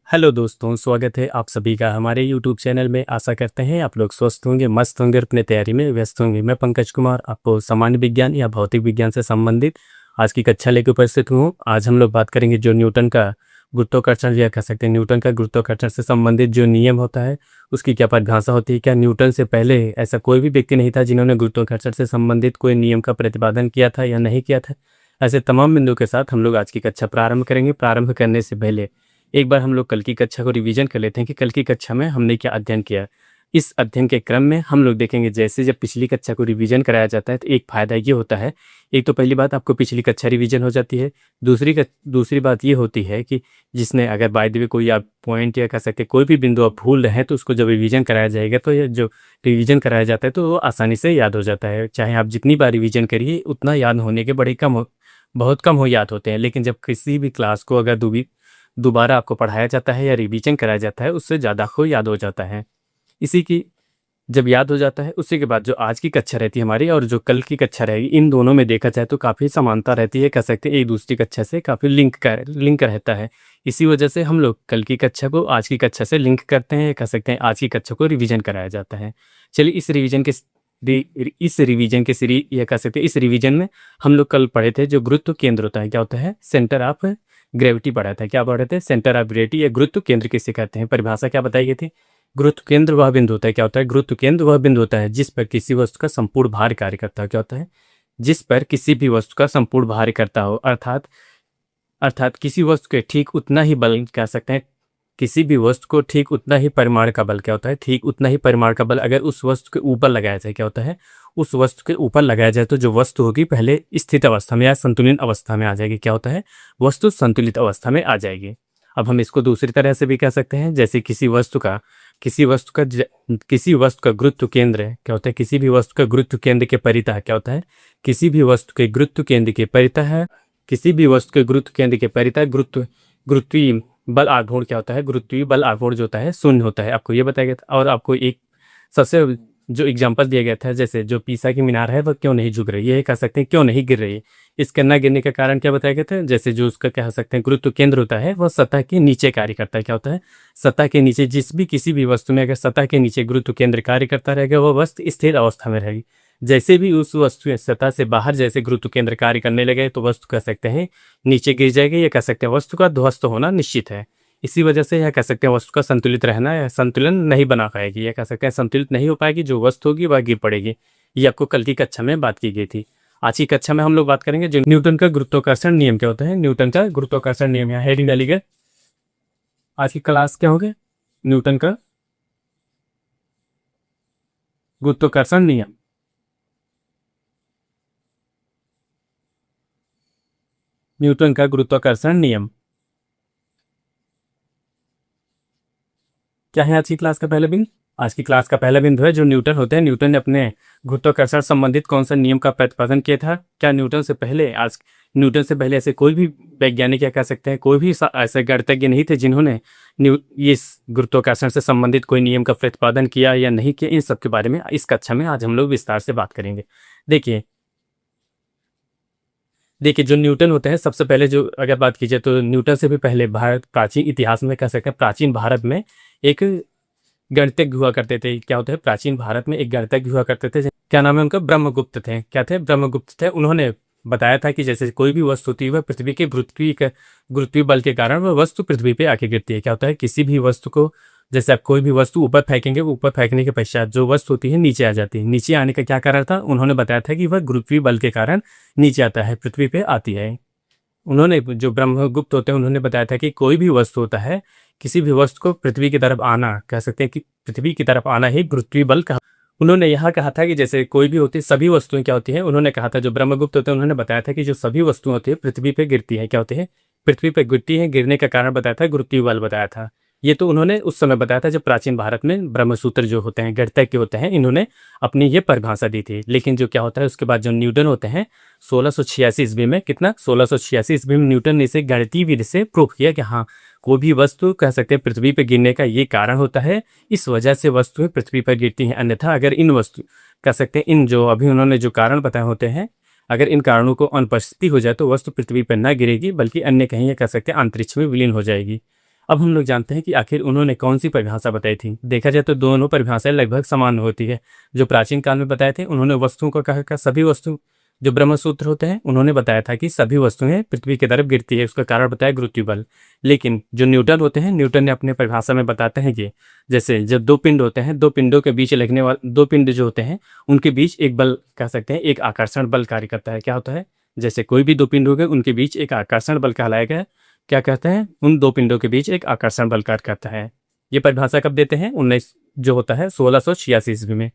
Hello दोस्तों, स्वागत है आप सभी का हमारे यूट्यूब चैनल में। आशा करते हैं आप लोग स्वस्थ होंगे, मस्त होंगे, अपने तैयारी में व्यस्त होंगे। मैं पंकज कुमार आपको सामान्य विज्ञान या भौतिक विज्ञान से संबंधित आज की कक्षा लेकर उपस्थित हूँ। आज हम लोग बात करेंगे जो न्यूटन का गुरुत्वाकर्षण या कह सकते हैं न्यूटन का गुरुत्वाकर्षण से संबंधित जो नियम होता है उसकी क्या परिभाषा होती है। क्या न्यूटन से पहले ऐसा कोई भी व्यक्ति नहीं था जिन्होंने गुरुत्वाकर्षण से संबंधित कोई नियम का प्रतिपादन किया था या नहीं किया था। ऐसे तमाम बिंदुओं के साथ हम लोग आज की कक्षा प्रारंभ करेंगे। प्रारंभ करने से पहले एक बार हम लोग कल की कक्षा को रिवीजन कर लेते हैं कि कल की कक्षा में हमने क्या अध्ययन किया। इस अध्ययन के क्रम में हम लोग देखेंगे जैसे जब पिछली कक्षा को रिवीजन कराया जाता है तो एक फ़ायदा ये होता है, एक तो पहली बात आपको पिछली कक्षा रिवीजन हो जाती है। दूसरी बात ये होती है कि जिसने अगर बाय द वे कोई आप पॉइंट या कह सकते कोई भी बिंदु आप भूल रहे हैं तो उसको जब रिवीजन कराया जाएगा तो ये जो रिवीजन कराया जाता है तो वो आसानी से याद हो जाता है। चाहे आप जितनी बार रिवीजन करिए उतना याद होने के बहुत कम हो याद होते हैं। लेकिन जब किसी भी क्लास को अगर दोबारा आपको पढ़ाया जाता है या रिवीजन कराया जाता है उससे ज़्यादा को याद हो जाता है। इसी की जब याद हो जाता है उसी के बाद जो आज की कक्षा रहती है हमारी और जो कल की कक्षा रहेगी, इन दोनों में देखा जाए तो काफ़ी समानता रहती है, कह सकते हैं एक दूसरी कक्षा से काफ़ी लिंक रहता है। इसी वजह से हम लोग कल की कक्षा को आज की कक्षा से लिंक करते हैं, कह सकते हैं आज की कक्षा को रिवीजन कराया जाता है। चलिए इस रिवीजन में हम लोग कल पढ़े थे जो गुरुत्व केंद्र होता है, क्या होता है, सेंटर ऑफ ग्रेविटी पढ़ा था। क्या पढ़े थे? सेंटर ऑफ ग्रेविटी या गुरुत्व केंद्र किसे कहते हैं, परिभाषा क्या बताई गई थी। गुरुत्व केंद्र वह बिंदु होता है, क्या होता है, गुरुत्व केंद्र वह बिंदु होता है जिस पर किसी वस्तु का संपूर्ण भार कार्य करता है। क्या होता है? जिस पर किसी भी वस्तु का संपूर्ण भार करता हो, अर्थात किसी वस्तु के ठीक उतना ही बल, कह सकते हैं किसी भी वस्तु को ठीक उतना ही परिमाण का बल, क्या होता है, ठीक उतना ही परिमाण का बल अगर उस वस्तु के ऊपर लगाया जाए, क्या होता है, उस वस्तु के ऊपर लगाया जाए तो जो वस्तु होगी पहले स्थित अवस्था में या संतुलित अवस्था में आ जाएगी। क्या होता है? वस्तु संतुलित अवस्था में आ जाएगी। अब हम इसको दूसरी तरह से भी कह सकते हैं, जैसे किसी वस्तु का गुरुत्व केंद्र है, क्या होता है, किसी भी वस्तु का गुरुत्व केंद्र के परितः, क्या होता है, किसी भी वस्तु के गुरुत्व केंद्र के परितः गुरुत्वीय बल आघूर्ण, क्या होता है, गुरुत्वीय बल आघूर्ण जो होता है शून्य होता है। आपको ये बताया गया था। और आपको एक सबसे जो एग्जाम्पल दिया गया था, जैसे जो पीसा की मीनार है वह क्यों नहीं झुक रही है, कह सकते हैं क्यों नहीं गिर रही है, इसके न गिरने का कारण क्या बताया गया था। जैसे जो उसका कह सकते हैं गुरुत्व केंद्र होता है वह सतह के नीचे कार्य करता है। क्या होता है? सतह के नीचे। किसी भी वस्तु में अगर सतह के नीचे गुरुत्व केंद्र कार्य करता रहेगा वह वस्तु स्थिर अवस्था में रहेगी। जैसे भी उस वस्तु सतह से बाहर जैसे गुरुत्व केंद्र कार्य करने लगे तो वस्तु कह सकते हैं नीचे गिर जाएगी, या कह सकते हैं वस्तु का ध्वस्त होना निश्चित है। इसी वजह से यह कह सकते हैं वस्तु का संतुलित रहना या संतुलन नहीं बना पाएगी, या कह सकते हैं संतुलित नहीं हो पाएगी, जो वस्तु होगी वह गिर पड़ेगी। ये आपको कल की कक्षा में बात की गई थी। आज की कक्षा में हम लोग बात करेंगे जो न्यूटन का गुरुत्वाकर्षण नियम क्या होता है। न्यूटन का गुरुत्वाकर्षण नियम, यहाँ हेडिंग डाली गई। आज की क्लास क्या होगी? न्यूटन का गुरुत्वाकर्षण नियम। न्यूटन का गुरुत्वाकर्षण नियम क्या है आज की क्लास का पहला बिंदु? आज की क्लास का पहला बिंदु है जो न्यूटन होते हैं। न्यूटन ने अपने गुरुत्वाकर्षण संबंधित कौन सा नियम का प्रतिपादन किया था? क्या न्यूटन से पहले ऐसे कोई भी वैज्ञानिक या कह सकते हैं कोई भी ऐसे गणितज्ञ नहीं थे जिन्होंने इस गुरुत्वाकर्षण से संबंधित कोई नियम का प्रतिपादन किया या नहीं किया? इन सब के बारे में इस कक्षा में आज हम लोग विस्तार से बात करेंगे। देखिए जो न्यूटन होते हैं, सबसे पहले जो अगर बात कीजिए तो न्यूटन से भी पहले प्राचीन इतिहास में कह सकते हैं प्राचीन भारत में एक गणितज्ञ हुआ करते थे। क्या होते हैं? प्राचीन भारत में एक गणितज्ञ हुआ करते थे। क्या नाम है उनका? ब्रह्मगुप्त थे। क्या थे? ब्रह्मगुप्त थे। उन्होंने बताया था कि जैसे कोई भी वस्तु होती है वह पृथ्वी के गुरुत्वीय बल के कारण वह वस्तु पृथ्वी पे आके गिरती है। क्या होता है? किसी भी वस्तु को जैसे आप कोई भी वस्तु ऊपर फेंकेंगे, ऊपर फेंकने के पश्चात जो वस्तु होती है नीचे आ जाती है। नीचे आने का क्या कारण था? उन्होंने बताया था कि वह गुरुत्वीय बल के कारण नीचे आता है, पृथ्वी पे आती है। उन्होंने जो ब्रह्मगुप्त होते हैं उन्होंने बताया था कि कोई भी वस्तु होता है, किसी भी वस्तु को पृथ्वी की तरफ आना, कह सकते हैं कि पृथ्वी की तरफ आना ही गुरुत्वीय बल कहा। उन्होंने यहाँ कहा था कि जैसे कोई भी होती है, सभी वस्तुएं क्या होती हैं, उन्होंने कहा था जो ब्रह्मगुप्त होते हैं उन्होंने बताया था कि जो सभी वस्तुएं होती है पृथ्वी पे गिरती है। क्या होती है? पृथ्वी पे गिरती है। गिरने का कारण बताया था गुरुत्वीय बल बताया था। ये तो उन्होंने उस समय बताया था जब प्राचीन भारत में ब्रह्मसूत्र जो होते हैं गणितज्ञ होते हैं, इन्होंने अपनी ये परिभाषा दी थी। लेकिन जो क्या होता है उसके बाद जो न्यूटन होते हैं 1686 ईस्वी में, कितना 1686 ईस्वी में न्यूटन ने इसे गणितीय विधि से प्रूफ किया कि हाँ कोई भी वस्तु कह सकते हैं पृथ्वी पर गिरने का ये कारण होता है, इस वजह से वस्तुएं पृथ्वी पर गिरती हैं। अन्यथा अगर इन वस्तु कह सकते हैं इन जो अभी उन्होंने जो कारण बताए होते हैं, अगर इन कारणों को अनुपस्थिति हो जाए तो वस्तु पृथ्वी पर न गिरेगी बल्कि अन्य कहीं कह सकते हैं अंतरिक्ष में विलीन हो जाएगी। अब हम लोग जानते हैं कि आखिर उन्होंने कौन सी परिभाषा बताई थी। देखा जाए तो दोनों परिभाषाएं लगभग समान होती है। जो प्राचीन काल में बताए थे उन्होंने वस्तुओं को कहा सभी वस्तु, जो ब्रह्मसूत्र होते हैं उन्होंने बताया था कि सभी वस्तुएं पृथ्वी की तरफ गिरती है, उसका कारण बताया गुरुत्व बल। लेकिन जो न्यूटन होते हैं, न्यूटन ने अपने परिभाषा में बताते हैं कि जैसे जब दो पिंड होते हैं, दो पिंडों के बीच लगने वाले दो पिंड जो होते हैं उनके बीच एक बल कह सकते हैं, एक आकर्षण बल कार्य करता है। क्या होता है, जैसे कोई भी दो पिंड हो गए उनके बीच एक आकर्षण बल कहलाएगा। क्या कहते हैं, उन दो पिंडों के बीच एक आकर्षण बल कार्य करता है। ये परिभाषा कब देते हैं, 19 जो होता है 1686 ईस्वी में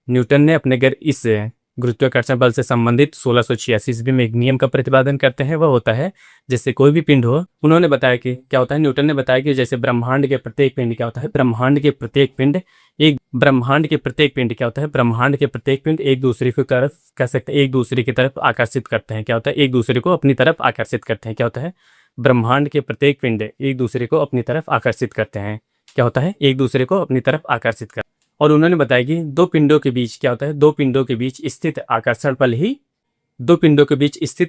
न्यूटन ने अपने घर इस गुरुत्वाकर्षण बल से संबंधित 1686 ईस्वी में एक नियम का प्रतिपादन करते हैं। वह होता है जैसे कोई भी पिंड हो, उन्होंने बताया कि क्या होता है, न्यूटन ने बताया कि जैसे ब्रह्मांड के प्रत्येक पिंड क्या होता है, ब्रह्मांड के प्रत्येक पिंड क्या होता है, ब्रह्मांड के प्रत्येक पिंड एक दूसरे की तरफ कह सकते हैं, एक दूसरे की तरफ आकर्षित करते हैं। क्या होता है, एक दूसरे को अपनी तरफ आकर्षित करते हैं। क्या होता है, ब्रह्मांड के प्रत्येक पिंड एक दूसरे को अपनी तरफ आकर्षित करते हैं। क्या होता है, एक दूसरे को अपनी तरफ आकर्षित करते हैं। और उन्होंने बताया कि दो पिंडों के बीच क्या होता है, दो पिंडों के बीच स्थित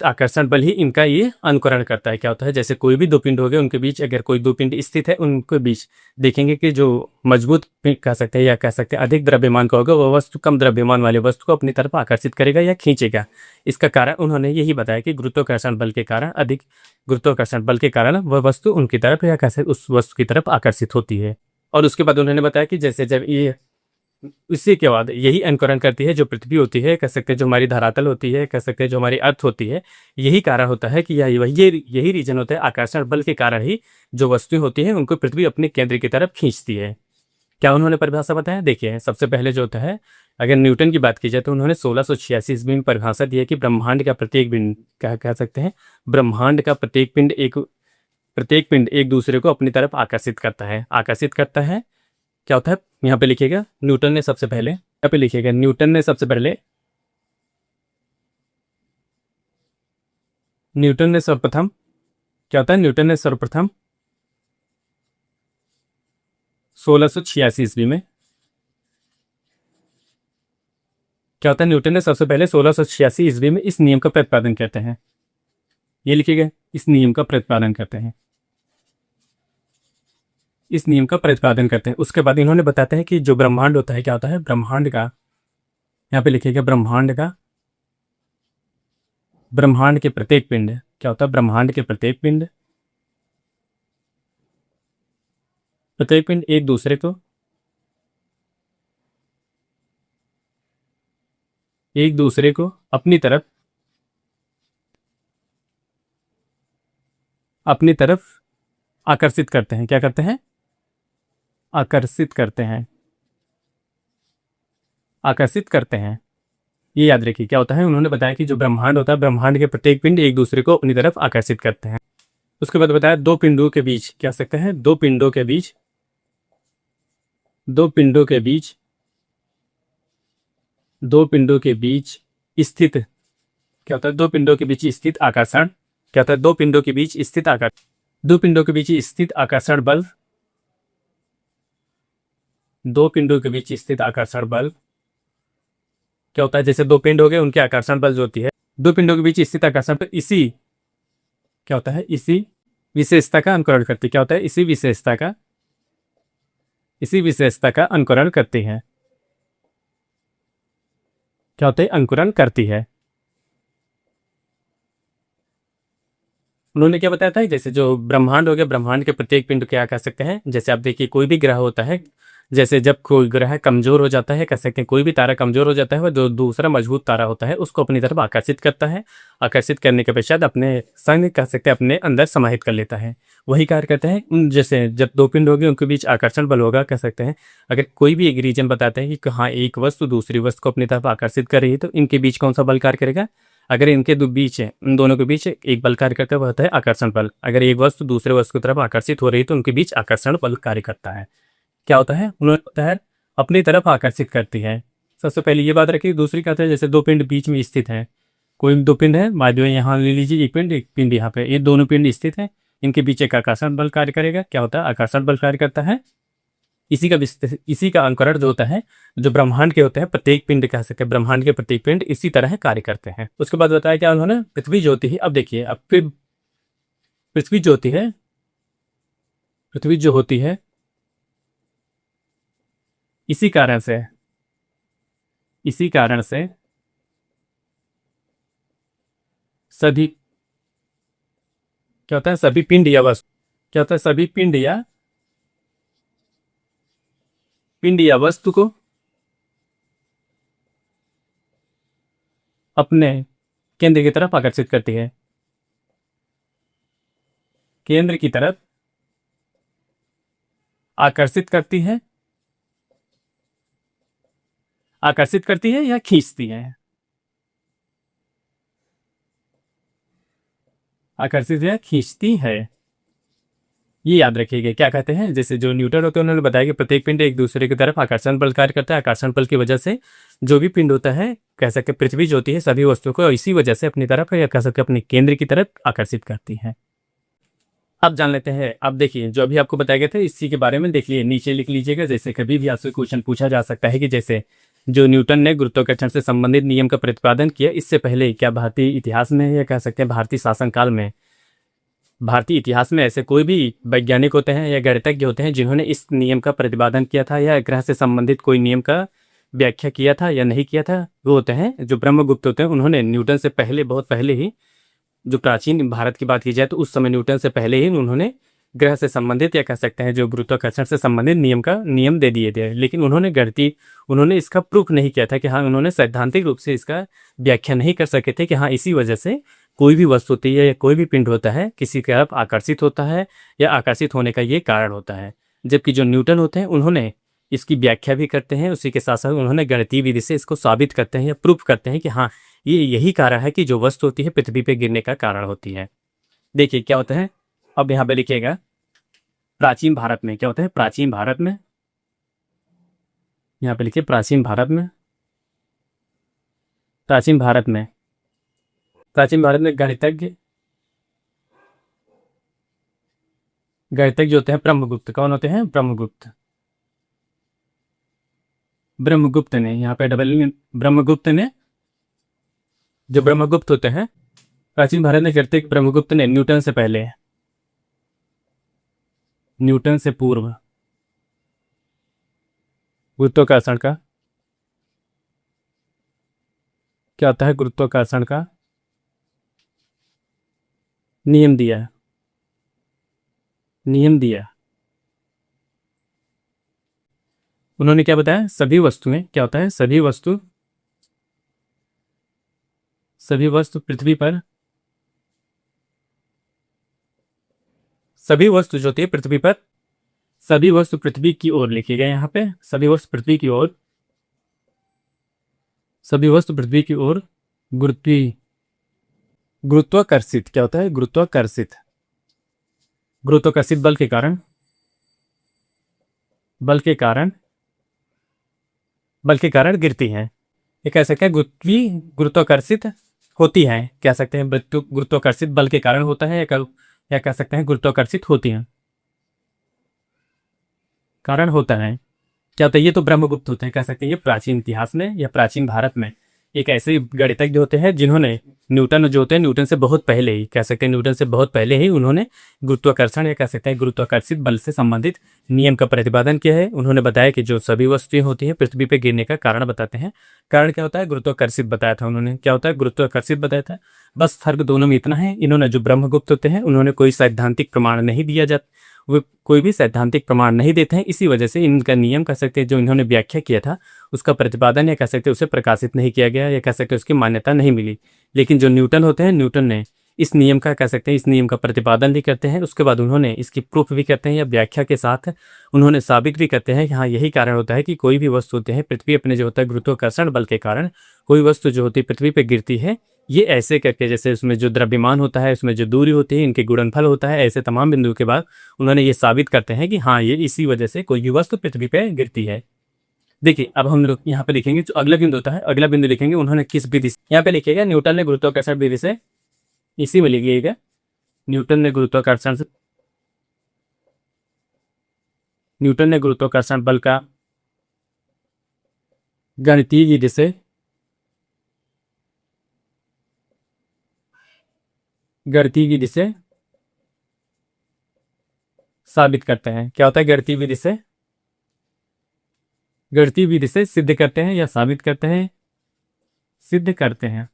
आकर्षण बल ही इनका ये अनुकरण करता है। क्या होता है, जैसे कोई भी दो पिंड हो गए उनके बीच अगर कोई दो पिंड स्थित है, उनके बीच देखेंगे कि जो मजबूत पिंड कह सकते हैं या कह सकते हैं अधिक द्रव्यमान का होगा, वह वस्तु कम द्रव्यमान वाले वस्तु को अपनी तरफ आकर्षित करेगा या खींचेगा। इसका कारण उन्होंने यही बताया कि गुरुत्वाकर्षण बल के कारण वह वस्तु उनकी तरफ या कैसे उस वस्तु की तरफ आकर्षित होती है। और उसके बाद उन्होंने बताया कि जैसे जब ये इसी के बाद यही अनुकरण करती है जो पृथ्वी होती है, कह सकते हैं जो हमारी धरातल होती है, कह सकते हैं जो हमारी अर्थ होती है, यही कारण होता है कि यही रीजन होता है, आकर्षण बल के कारण ही जो वस्तुएं होती हैं उनको पृथ्वी अपने केंद्र की तरफ खींचती है। क्या उन्होंने परिभाषा बताया, देखिए सबसे पहले जो होता है, अगर न्यूटन की बात की जाए तो उन्होंने 1686 ईस्वी में परिभाषा दी है कि ब्रह्मांड का प्रत्येक पिंड क्या कह सकते हैं, ब्रह्मांड का प्रत्येक पिंड एक दूसरे को अपनी तरफ आकर्षित करता है। क्या होता है, यहाँ पे लिखिएगा न्यूटन ने सबसे पहले क्या होता है, न्यूटन ने सर्वप्रथम 1686 ईस्वी में क्या होता है, न्यूटन ने सबसे पहले 1686 ईस्वी में इस नियम का प्रतिपादन करते हैं। ये लिखिएगा, इस नियम का प्रतिपादन करते हैं। उसके बाद इन्होंने बताते हैं कि जो ब्रह्मांड होता है, क्या होता है, ब्रह्मांड का यहाँ पे लिखिएगा, ब्रह्मांड के प्रत्येक पिंड क्या होता है, ब्रह्मांड के प्रत्येक पिंड एक दूसरे को अपनी तरफ आकर्षित करते हैं। क्या करते हैं, आकर्षित करते हैं। ये याद रखिए क्या होता है, उन्होंने बताया कि जो ब्रह्मांड होता है, ब्रह्मांड के प्रत्येक पिंड एक दूसरे को अपनी तरफ आकर्षित करते हैं। उसके बाद बताया दो पिंडों के बीच क्या सकते हैं, दो पिंडों के बीच स्थित क्या होता है, दो पिंडों के बीच स्थित आकर्षण क्या होता है, दो पिंडों के बीच स्थित आकर्षण बल क्या होता है, जैसे दो पिंड हो गए उनके आकर्षण बल जो होती है, दो पिंडों के बीच स्थित आकर्षण बल इसी क्या होता है, इसी विशेषता का अनुकरण करती है। क्या होता है, इसी विशेषता का अनुकरण करती है। क्या होता है, अंकुरण करती है। उन्होंने क्या बताया था, जैसे जो ब्रह्मांड हो गया, ब्रह्मांड के प्रत्येक पिंड क्या कह सकते हैं, जैसे आप देखिए कोई भी ग्रह होता है, जैसे जब कोई ग्रह कमजोर हो जाता है, कह सकते हैं कोई भी तारा कमजोर हो जाता है, वह जो दूसरा मजबूत तारा होता है उसको अपनी तरफ आकर्षित करता है। आकर्षित करने के पश्चात अपने संग कह सकते हैं अपने अंदर समाहित कर लेता है। वही कार्य करते हैं उन, जैसे जब दो पिंड होंगे उनके बीच आकर्षण बल होगा, कह सकते हैं अगर कोई भी एक रीजन बताते हैं कि हाँ एक वस्तु दूसरी वस्तु को अपनी तरफ आकर्षित कर रही है, तो इनके बीच कौन सा बल कार्य करेगा, अगर इनके दो बीच है, उन दोनों के बीच एक बल कार्य करता है, वह होता है आकर्षण बल। अगर एक वस्तु दूसरे वस्तु की तरफ आकर्षित हो रही है तो उनके बीच आकर्षण बल कार्य करता है। क्या होता है, उन्होंने होता है अपनी तरफ आकर्षित करती है। सबसे पहले ये बात रखिए। दूसरी कहते हैं जैसे दो पिंड बीच में स्थित है, कोई दो पिंड है, मान लो यहाँ ले लीजिए एक पिंड यहाँ पे, ये दोनों पिंड स्थित है, इनके बीच एक आकर्षण बल कार्य करेगा। क्या होता है, आकर्षण बल कार्य करता है। इसी का अनुकरण जो होता है, जो ब्रह्मांड के होते हैं प्रत्येक पिंड कह सकते हैं, ब्रह्मांड के प्रत्येक पिंड इसी तरह कार्य करते हैं। उसके बाद बताया क्या उन्होंने, पृथ्वी जो होती है, अब देखिए अब फिर पृथ्वी जो होती है पृथ्वी जो होती है, इसी कारण से इसी कारण से सभी, क्या होता है, सभी पिंड या वस्तु, क्या होता है, सभी पिंड या वस्तु को अपने केंद्र की तरफ आकर्षित करती है, केंद्र की तरफ आकर्षित करती है, आकर्षित करती है या खींचती है, आकर्षित या खींचती है। ये याद रखिएगा, क्या कहते हैं, जैसे जो न्यूटन होते हैं उन्होंने बताया कि प्रत्येक पिंड एक दूसरे की तरफ आकर्षण बल कार्य करता है। आकर्षण बल की वजह से जो भी पिंड होता है, कह सकते हैं पृथ्वी जो होती है, सभी वस्तुओं को इसी वजह से अपनी तरफ या कह सकते हैं अपने केंद्र की तरफ आकर्षित करती है। अब जान लेते हैं। अब देखिए, जो अभी आपको बताया गया था इसी के बारे में देख लिए, नीचे लिख लीजिएगा। जैसे कभी भी आपसे क्वेश्चन पूछा जा सकता है कि जैसे जो न्यूटन ने गुरुत्वाकर्षण से संबंधित नियम का प्रतिपादन किया, इससे पहले क्या भारतीय इतिहास में या कह सकते हैं भारतीय शासनकाल में, भारतीय इतिहास में ऐसे कोई भी वैज्ञानिक होते हैं या गणितज्ञ होते हैं जिन्होंने इस नियम का प्रतिपादन किया था या ग्रह से संबंधित कोई नियम का व्याख्या किया था या नहीं किया था? वो होते हैं जो ब्रह्मगुप्त होते हैं। उन्होंने न्यूटन से पहले, बहुत पहले ही, जो प्राचीन भारत की बात की जाए तो उस समय न्यूटन से पहले ही उन्होंने ग्रह से संबंधित या कह सकते हैं जो गुरुत्वाकर्षण से संबंधित नियम दे दिए थे। लेकिन उन्होंने इसका प्रूफ नहीं किया था कि हाँ, उन्होंने सैद्धांतिक रूप से इसका व्याख्या नहीं कर सके थे कि हाँ, इसी वजह से कोई भी वस्तु होती है या कोई भी पिंड होता है किसी की तरफ आकर्षित होता है या आकर्षित होने का ये कारण होता है। जबकि जो न्यूटन होते हैं उन्होंने इसकी व्याख्या भी करते हैं, उसी के साथ साथ उन्होंने गणितीय विधि से इसको साबित करते हैं या प्रूफ करते हैं कि हाँ, ये यही कारण है कि जो वस्तु होती है पृथ्वी पे गिरने का कारण होती है। देखिए क्या होता है, अब यहाँ पे लिखिएगा, प्राचीन भारत में क्या होता है, प्राचीन भारत में, यहाँ पे लिखिए प्राचीन भारत में, प्राचीन भारत में, प्राचीन भारत में गणितज्ञ होते हैं ब्रह्मगुप्त। कौन होते हैं? ब्रह्मगुप्त। ब्रह्मगुप्त ने, यहाँ पे ब्रह्मगुप्त ने, जो ब्रह्मगुप्त होते हैं प्राचीन भारत में गणितज्ञ ब्रह्मगुप्त ने न्यूटन से पहले, न्यूटन से पूर्व गुरुत्वाकर्षण का, क्या होता है, गुरुत्वाकर्षण का नियम दिया, नियम दिया। उन्होंने क्या बताया, सभी वस्तुएं, क्या होता है, सभी वस्तु पृथ्वी पर, सभी वस्तु जो होती है पृथ्वी पर, सभी वस्तु पृथ्वी की ओर लिखिएगा यहाँ पे, सभी वस्तु पृथ्वी की ओर, सभी वस्तु पृथ्वी की ओर गुरुत्वाकर्षित, क्या होता है, गुरुत्वाकर्षित, गुरुत्वाकर्षित बल के कारण, बल के कारण, बल के कारण गिरती हैं। ये कह सकते हैं गुरुत्वाकर्षित होती हैं, कह सकते हैं गुरुत्वाकर्षित बल के कारण होता है या कह सकते हैं गुरुत्वाकर्षित होती हैं, कारण होता है। क्या होता है, ये तो ब्रह्मगुप्त होते हैं, कह सकते हैं ये प्राचीन इतिहास में या प्राचीन भारत में एक ऐसे गणितज्ञ होते हैं जिन्होंने न्यूटन जो होते हैं, न्यूटन से बहुत पहले ही, कह सकते हैं न्यूटन से बहुत पहले ही उन्होंने गुरुत्वाकर्षण या कह सकते हैं गुरुत्वाकर्षित बल से संबंधित नियम का प्रतिपादन किया है। उन्होंने बताया कि जो सभी वस्तुएं होती हैं पृथ्वी पर गिरने का कारण बताते हैं। कारण क्या होता है, गुरुत्वाकर्षित बताया था उन्होंने, क्या होता है, गुरुत्वाकर्षित बताया था। बस फर्क दोनों में इतना है, इन्होंने जो ब्रह्मगुप्त होते हैं उन्होंने कोई सैद्धांतिक प्रमाण नहीं दिया जाता, वो कोई भी सैद्धांतिक प्रमाण नहीं देते हैं, इसी वजह से इनका नियम कह सकते हैं जो इन्होंने व्याख्या किया था उसका प्रतिपादन या कह सकते हैं उसे प्रकाशित नहीं किया गया या कह सकते हैं उसकी मान्यता नहीं मिली। लेकिन जो न्यूटन होते हैं, न्यूटन ने इस नियम का, कह सकते हैं इस नियम का प्रतिपादन भी करते हैं, उसके बाद उन्होंने इसकी प्रूफ भी करते हैं या व्याख्या के साथ उन्होंने साबित भी करते हैं कि हाँ, यही कारण होता है कि कोई भी वस्तु होते हैं पृथ्वी अपने जो होता है गुरुत्वाकर्षण बल के कारण कोई वस्तु जो होती है पृथ्वी पर गिरती है, ये ऐसे करके, जैसे उसमें जो द्रव्यमान होता है, उसमें जो दूरी होती है, इनके गुणनफल होता है, ऐसे तमाम बिंदुओं के बाद उन्होंने ये साबित करते हैं कि हाँ, ये इसी वजह से कोई भी वस्तु पृथ्वी पे गिरती है। देखिए अब हम लोग यहाँ पे लिखेंगे जो अगला बिंदु होता है, अगला बिंदु लिखेंगे उन्होंने किस विधि से, यहाँ पे लिखिएगा न्यूटन ने गुरुत्वाकर्षण विधि से, इसी में लिखिएगा न्यूटन ने गुरुत्वाकर्षण बल का गणितीय विधि से, गणितीय विधि से साबित करते हैं। क्या होता है? गणितीय विधि से, गणितीय विधि से सिद्ध करते हैं या साबित करते हैं, सिद्ध करते हैं।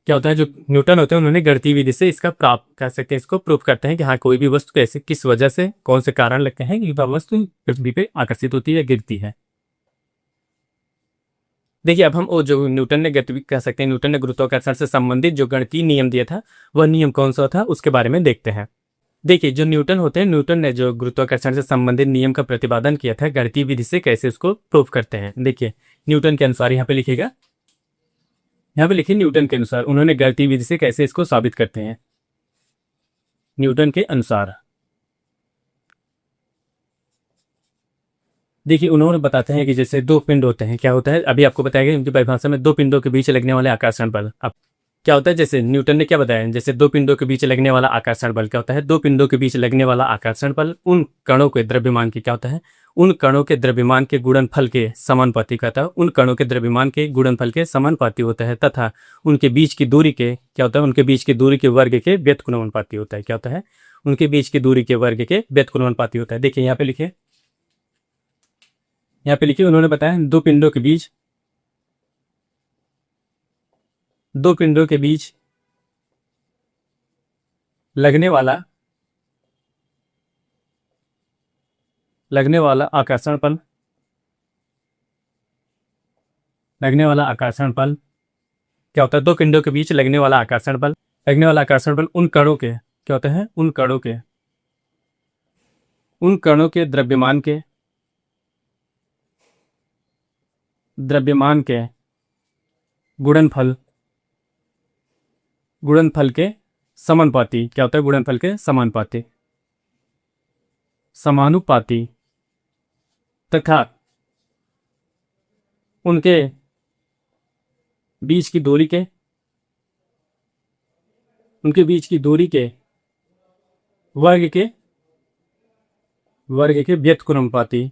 क्या होता है? जो न्यूटन होते हैं उन्होंने गणितीय विधि से इसका प्राप्त कर सकते हैं, इसको प्रूव करते हैं कि हाँ कोई भी वस्तु कैसे, किस वजह से, कौन से कारण लगते हैं कि वह वस्तु पृथ्वी पे आकर्षित होती है, गिरती है। देखिए अब हम वो जो न्यूटन ने गति कह सकते हैं, न्यूटन ने गुरुत्वाकर्षण से संबंधित जो गणितीय नियम दिया था वह नियम कौन सा था उसके बारे में देखते हैं। देखिए जो न्यूटन होते हैं, न्यूटन ने जो गुरुत्वाकर्षण से संबंधित नियम का प्रतिपादन किया था गणितीय विधि से, कैसे उसको प्रूव करते हैं। देखिए न्यूटन के अनुसार यहाँ पे लिखिएगा, यहाँ पे लिखिए न्यूटन के अनुसार उन्होंने गणितीय विधि से कैसे इसको साबित करते हैं। न्यूटन के अनुसार देखिए उन्होंने बताते हैं कि जैसे दो पिंड होते हैं, क्या होता है अभी आपको बताया गया उनकी परिभाषा में, दो पिंडों के बीच लगने वाले आकर्षण बल। अब क्या होता है, जैसे न्यूटन ने क्या बताया, जैसे दो पिंडों के बीच लगने वाला आकर्षण बल क्या होता है, दो पिंडों के बीच लगने वाला आकर्षण बल उन कणों के द्रव्यमान की क्या होता है, उन कणों के द्रव्यमान के गुणनफल के समानुपाती कहता है, उन कणों के द्रव्यमान के गुणनफल के समानुपाती होता है, तथा उनके बीच की दूरी के क्या होता है, उनके बीच की दूरी के वर्ग के व्युत्क्रमानुपाती होता है। क्या होता है? उनके बीच की दूरी के वर्ग के व्युत्क्रमानुपाती होता है। देखिए यहाँ पे लिखिए, यहाँ पे लिखिए उन्होंने बताया दो पिंडों के बीच, दो पिंडों के बीच लगने वाला आकर्षण बल, लगने वाला आकर्षण बल क्या होता है, दो पिंडों के बीच लगने वाला आकर्षण बल, लगने वाला आकर्षण बल उन कणों के क्या होता है, उन कणों के द्रव्यमान के गुणनफल के समानुपाती। क्या होता है? गुणनफल के समानुपाती तथा उनके बीच की दूरी के वर्ग के व्युत्क्रमानुपाती।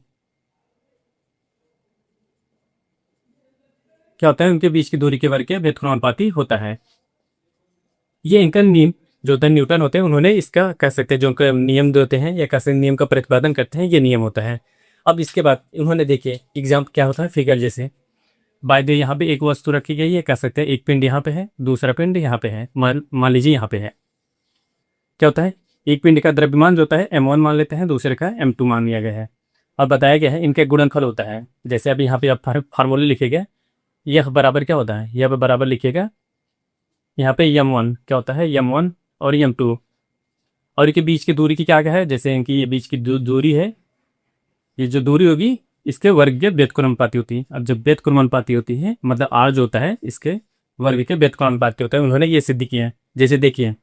क्या होता है? उनके बीच की दूरी के वर्ग के व्युत्क्रमानुपाती होता है। ये इनका नियम जो होता है, न्यूटन होते हैं उन्होंने इसका कह सकते हैं, जो उनका नियम देते हैं या कह सकते नियम का प्रतिपादन करते हैं, ये नियम होता है। अब इसके बाद उन्होंने देखिए एग्जाम्पल क्या होता है, फिगर जैसे बाय द यहाँ पे एक वस्तु रखी गई है, कह सकते हैं एक पिंड यहाँ पे है, दूसरा पिंड यहाँ पे है, मान लीजिए यहाँ पे है। क्या होता है? एक पिंड का द्रव्यमान जो होता है m1 मान लेते हैं, दूसरे का m2 मान लिया गया है। अब बताया गया है इनके गुणनफल होता है। जैसे अभी यहाँ पे आप फार्मूले लिखेगा, यह बराबर क्या होता है, यह बराबर लिखिएगा यहाँ पे m1 क्या होता है, m1 और m2, और इनके बीच की दूरी की क्या है, जैसे इनकी ये बीच की दूरी है, ये जो दूरी होगी इसके वर्ग के व्युत्क्रमानुपाती होती है। अब जब व्युत्क्रमानुपाती होती है मतलब r जो होता है इसके वर्ग के व्युत्क्रमानुपाती होता है, उन्होंने ये सिद्ध किया है। जैसे देखिए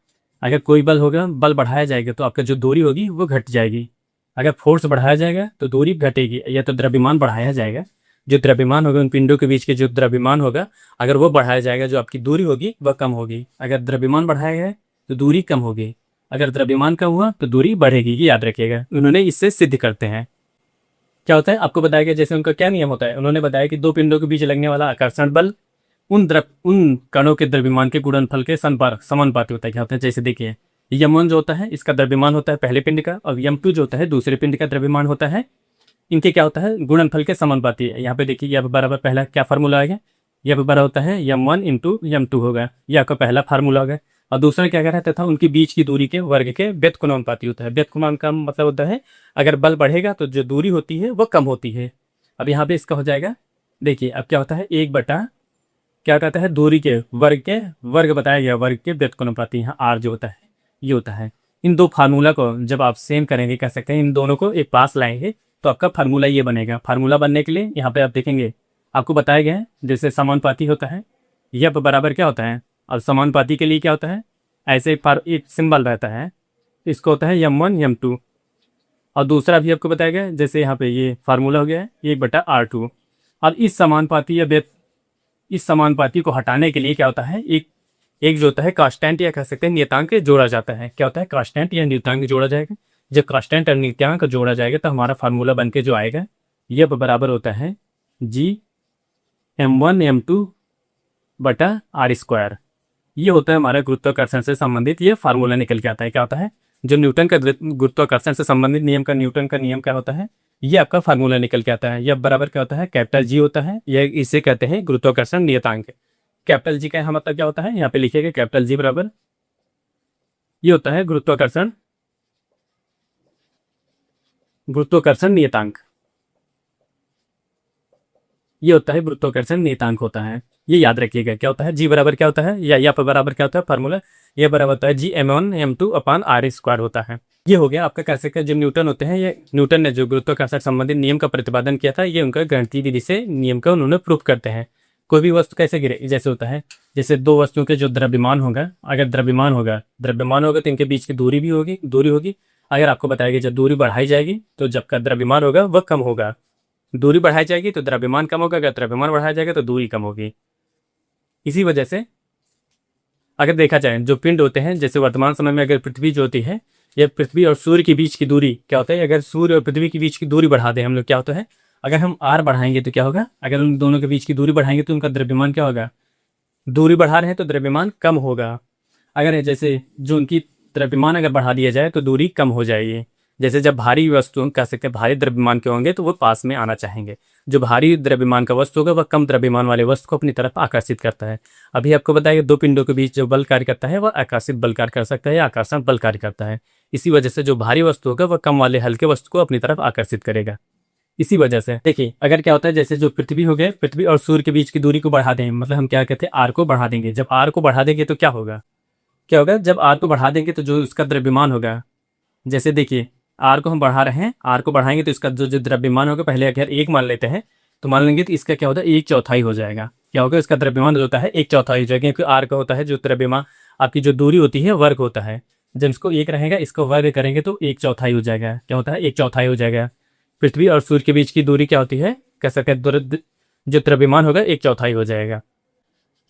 अगर कोई बल होगा, बल बढ़ाया जाएगा तो आपका जो दूरी होगी वो घट जाएगी, अगर फोर्स बढ़ाया जाएगा तो दूरी घटेगी, या तो द्रव्यमान बढ़ाया जाएगा, जो द्रव्यमान होगा उन पिंडों के बीच के जो द्रव्यमान होगा अगर वो बढ़ाया जाएगा, जो आपकी दूरी होगी वह कम होगी। अगर द्रव्यमान बढ़ाया गया तो दूरी कम होगी, अगर द्रव्यमान कम हुआ तो दूरी बढ़ेगी, ये याद रखिएगा। उन्होंने इससे सिद्ध करते हैं। क्या होता है आपको बताया गया, जैसे उनका क्या नियम होता है, उन्होंने बताया कि दो पिंडों के बीच लगने वाला आकर्षण बल उन कणों के द्रव्यमान के गुणनफल के समानुपाती होता है। क्या होता है? जैसे देखिए m1 जो होता है इसका द्रव्यमान होता है पहले पिंड का, और m2 जो होता है दूसरे पिंड का द्रव्यमान होता है, इनके क्या होता है, गुणनफल के समानुपाती है। यहाँ पे देखिए यह बराबर पहला क्या फार्मूला आ गया, यह बराबर होता है m1 इंटू m2 होगा, यह आपका पहला फार्मूला होगा। और दूसरा क्या कह रहा था, उनकी बीच की दूरी के वर्ग के व्युत्क्रमानुपाती होता है। व्युत्क्रमानुपात का मतलब होता है अगर बल बढ़ेगा तो जो दूरी होती है वह कम होती है। अब यहाँ पे इसका हो जाएगा, देखिए अब क्या होता है, एक बटा क्या कहता है, दूरी के वर्ग बताया गया, वर्ग के व्युत्क्रमानुपाती, यहाँ r जो होता है ये होता है। इन दो फार्मूला को जब आप सेम करेंगे, कह सकते हैं इन दोनों को एक पास लाएंगे तो आपका फार्मूला ये बनेगा। फार्मूला बनने के लिए यहाँ पे आप देखेंगे आपको बताया गया है जैसे समानुपाती होता है, यह बराबर क्या होता है, और समानुपाती के लिए क्या होता है, ऐसे एक सिंबल रहता है, इसको होता है m1 m2, और दूसरा भी आपको बताया गया जैसे यहाँ पे ये फार्मूला हो गया है 1/r2। अब इस समानुपाती को हटाने के लिए क्या होता है, एक जो होता है कांस्टेंट या कह सकते हैं नियतांक जोड़ा जाता है। क्या होता है, कांस्टेंट या नियतांक जोड़ा जाएगा। जब कांस्टेंट और नियतांक जोड़ा जाएगा तो हमारा फार्मूला बन के जो आएगा यह बराबर होता है g m1 m2/r²। ये होता है हमारा गुरुत्वाकर्षण से संबंधित ये फार्मूला निकल के आता है। क्या होता है, जो न्यूटन का गुरुत्वाकर्षण से संबंधित नियम का न्यूटन का नियम क्या होता है, ये आपका फार्मूला निकल के आता है। यह बराबर क्या होता है, कैपिटल जी होता है। यह इसे कहते हैं गुरुत्वाकर्षण नियतांक। कैपिटल जी का यहाँ मतलब क्या होता है, यहाँ पे लिखिएगा कैपिटल जी बराबर ये होता है गुरुत्वाकर्षण नियतांक। ये होता है गुरुत्वाकर्षण नियतांक होता है। ये याद रखिएगा क्या होता है, जी बराबर क्या होता है, या यहाँ पर बराबर क्या होता है फार्मूला, ये बराबर होता है जी m1 m2 upon R square होता है। ये हो गया आपका कैसे का जो न्यूटन होते हैं, ये न्यूटन ने जो गुरुत्वाकर्षण संबंधित नियम का प्रतिपादन किया था, ये उनका गणितीय विधि से नियम का उन्होंने प्रूफ करते हैं। कोई भी वस्तु कैसे गिरे, जैसे होता है जैसे दो वस्तुओं के जो द्रव्यमान होगा, अगर द्रव्यमान होगा तो इनके बीच की दूरी भी होगी। अगर आपको बताया जब दूरी बढ़ाई जाएगी तो जब का द्रव्यमान होगा वह कम होगा। दूरी बढ़ाई जाएगी तो द्रव्यमान कम होगा, अगर द्रव्यमान बढ़ाया जाएगा तो दूरी कम होगी। इसी वजह से अगर देखा जाए जो पिंड होते हैं, जैसे वर्तमान समय में अगर पृथ्वी जो होती है, यह पृथ्वी और सूर्य के बीच की दूरी क्या होता है, अगर सूर्य और पृथ्वी के बीच की दूरी बढ़ा दें हम लोग, क्या होता है, अगर हम आर बढ़ाएंगे तो क्या होगा, अगर उन दोनों के बीच की दूरी बढ़ाएंगे तो उनका द्रव्यमान क्या होगा, दूरी बढ़ा रहे हैं तो द्रव्यमान कम होगा। अगर जैसे जो उनकी द्रव्यमान अगर बढ़ा दिया जाए तो दूरी कम हो जाएगी। जैसे जब भारी वस्तु कह सकते हैं भारी द्रव्यमान के होंगे तो वो पास में आना चाहेंगे। जो भारी द्रव्यमान का वस्तु होगा वह कम द्रव्यमान वाले वस्तु को अपनी तरफ आकर्षित करता है। अभी आपको बताया दो पिंडों के बीच जो बल कार्य करता है वह आकर्षित बल कार्य कर सकता है या आकर्षण बल कार्य करता है। इसी वजह से जो भारी वस्तु होगा वह कम वाले हल्के वस्तु को अपनी तरफ आकर्षित करेगा। इसी वजह से देखिए अगर क्या होता है, जैसे जो पृथ्वी हो गए, पृथ्वी और सूर्य के बीच की दूरी को बढ़ा दें, मतलब हम क्या कहते हैं आर को बढ़ा देंगे। जब आर को बढ़ा देंगे तो क्या होगा, जब आर को बढ़ा देंगे तो जो उसका द्रव्यमान होगा, जैसे देखिए आर को हम बढ़ा रहे हैं, आर को बढ़ाएंगे तो इसका जो द्रव्यमान होगा, पहले अगर एक मान लेते हैं तो मान लेंगे तो इसका क्या होता है 1/4 हो जाएगा। क्या होगा, इसका द्रव्यमान जो होता है 1/4 हो जाएगा, क्योंकि आर का होता है जो द्रव्यमान आपकी जो दूरी होती है वर्ग होता है। जब इसको एक रहेगा इसको वर्ग करेंगे तो 1/4 हो जाएगा। क्या होता है 1/4 हो जाएगा। पृथ्वी और सूर्य के बीच की दूरी क्या होती है, कह सकते हैं जो द्रव्यमान होगा 1/4 हो जाएगा।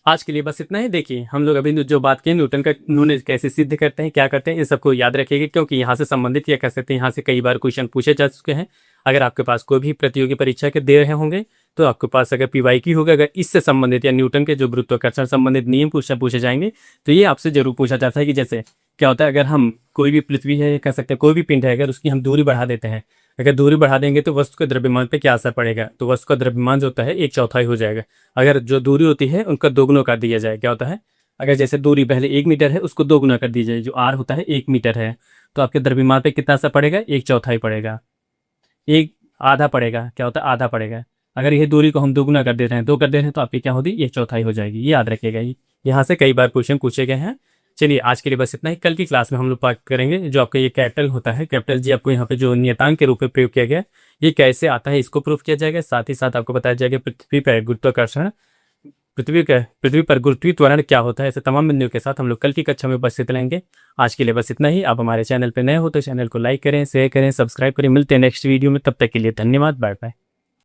आज के लिए बस इतना ही। देखिए हम लोग अभी जो बात की न्यूटन का उन्होंने कैसे सिद्ध करते हैं, क्या करते हैं, इन सबको याद रखिएगा, क्योंकि यहाँ से संबंधित या कह सकते हैं यहाँ से कई बार क्वेश्चन पूछे जा चुके हैं। अगर आपके पास कोई भी प्रतियोगी परीक्षा के दे रहे होंगे तो आपके पास अगर PYQ होगा, अगर इससे संबंधित या न्यूटन के जो गुरुत्वाकर्षण संबंधित नियम पूछे जाएंगे तो ये आपसे जरूर पूछा जाता है कि जैसे क्या होता है, अगर हम कोई भी पृथ्वी है, कह सकते हैं कोई भी पिंड है, अगर उसकी हम दूरी बढ़ा देते हैं, अगर दूरी बढ़ा देंगे तो वस्तु के द्रव्यमान पे क्या असर पड़ेगा, तो वस्तु का द्रव्यमान जो होता है 1/4 हो जाएगा। अगर जो दूरी होती है उनका दोगुना कर दिया जाए, क्या होता है, अगर जैसे दूरी पहले 1 मीटर है उसको दोगुना कर दी जाए, जो आर होता है 1 मीटर है, तो आपके द्रव्यमान पे कितना असर पड़ेगा, 1/4 पड़ेगा, एक आधा पड़ेगा। क्या होता है आधा पड़ेगा। अगर ये दूरी को हम दोगुना कर देते हैं, 2 कर दे रहे हैं, तो आपकी क्या होगी 1/4 हो जाएगी। ये याद रखिएगा, यहाँ से कई बार क्वेश्चन पूछे गए हैं। चलिए आज के लिए बस इतना ही। कल की क्लास में हम लोग बात करेंगे जो आपका ये कैपिटल होता है, कैपिटल जी आपको यहाँ पे जो नियतांक के रूप में प्रयोग किया गया, ये कैसे आता है इसको प्रूफ किया जाएगा। साथ ही साथ आपको बताया जाएगा पृथ्वी पर गुरुत्वाकर्षण, पृथ्वी पर गुरुत्वीय त्वरण क्या होता है। ऐसे तमाम बिंदुओं के साथ हम लोग कल की कक्षा में उपस्थित रहेंगे। आज के लिए बस इतना ही। आप हमारे चैनल पर नए हो तो चैनल को लाइक करें, शेयर करें, सब्सक्राइब करें। मिलते हैं नेक्स्ट वीडियो में, तब तक के लिए धन्यवाद, बाय बाय।